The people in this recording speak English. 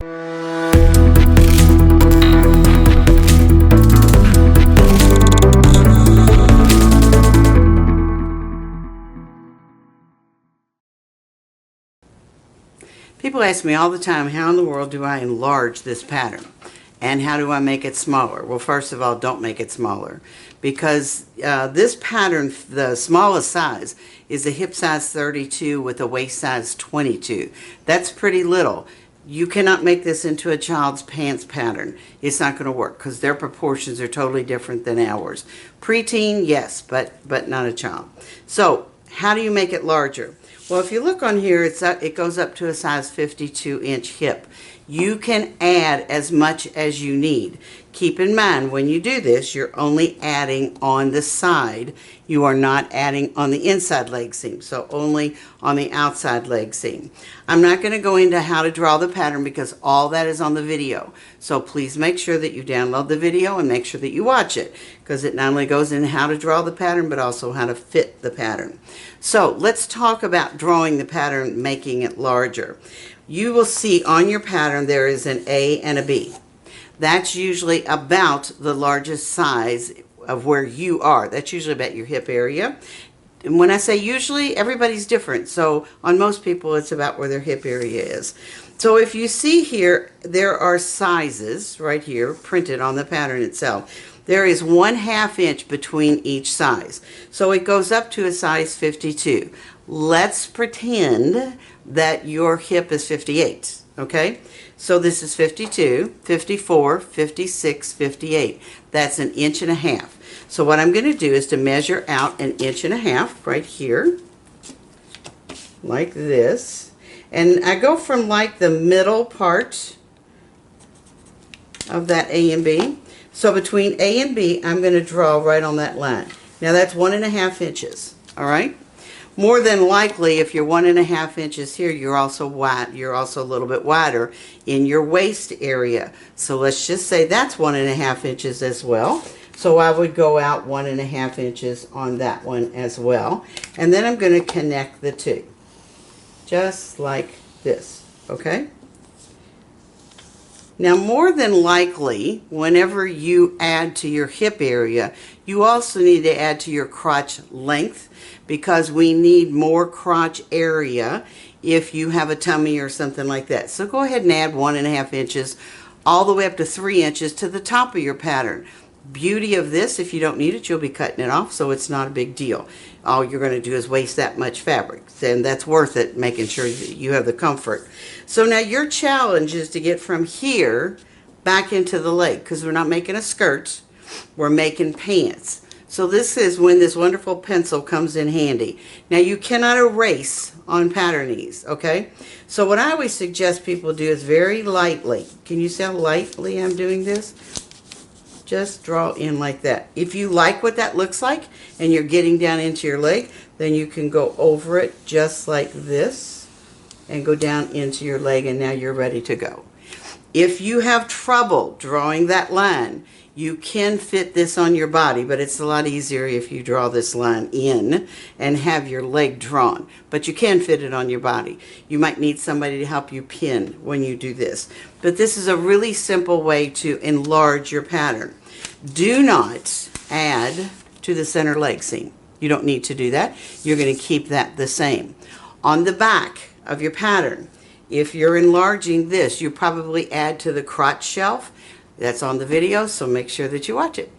People ask me all the time, how in the world do I enlarge this pattern? And how do I make it smaller? Well, first of all, don't make it smaller. Because this pattern, the smallest size, is a hip size 32 with a waist size 22. That's pretty little. You cannot make this into a child's pants pattern. It's not going to work because their proportions are totally different than ours. Preteen, yes, but not a child. So, how do you make it larger? Well, if you look on here, it goes up to a size 52-inch hip. You can add as much as you need. Keep in mind, when you do this, you're only adding on the side. You are not adding on the inside leg seam, so only on the outside leg seam. I'm not going to go into how to draw the pattern because all that is on the video. So please make sure that you download the video and make sure that you watch it, because it not only goes into how to draw the pattern, but also how to fit the pattern. So let's talk about drawing the pattern, making it larger. You will see on your pattern there is an A and a B. That's usually about the largest size of where you are. That's usually about your hip area. And when I say usually, everybody's different. So on most people, it's about where their hip area is. So if you see here, there are sizes right here printed on the pattern itself. There is 1/2 inch between each size. So it goes up to a size 52. Let's pretend that your hip is 58, okay? So this is 52, 54, 56, 58. That's 1.5 inches. So what I'm going to do is to measure out 1.5 inches right here, like this. And I go from like the middle part of that A and B. So between A and B, I'm going to draw right on that line. Now that's 1.5 inches, all right? More than likely, if you're 1.5 inches here, you're also wide. You're also a little bit wider in your waist area. So let's just say that's 1.5 inches as well. So I would go out 1.5 inches on that one as well. And then I'm going to connect the two, just like this, okay? Now, more than likely, whenever you add to your hip area, you also need to add to your crotch length, because we need more crotch area if you have a tummy or something like that. So go ahead and add 1.5 inches all the way up to 3 inches to the top of your pattern. Beauty of this, if you don't need it, you'll be cutting it off, so it's not a big deal. All you're going to do is waste that much fabric, and that's worth it, making sure that you have the comfort. So now your challenge is to get from here back into the leg, because we're not making a skirt, we're making pants. So this is when this wonderful pencil comes in handy. Now you cannot erase on pattern ease, okay? So what I always suggest people do is very lightly. Can you see how lightly I'm doing this? Just draw in like that. If you like what that looks like and you're getting down into your leg, then you can go over it just like this and go down into your leg, and now you're ready to go. If you have trouble drawing that line, you can fit this on your body, but it's a lot easier if you draw this line in and have your leg drawn. But you can fit it on your body. You might need somebody to help you pin when you do this. But this is a really simple way to enlarge your pattern. Do not add to the center leg seam. You don't need to do that. You're going to keep that the same. On the back of your pattern, if you're enlarging this, you probably add to the crotch shelf. That's on the video, so make sure that you watch it.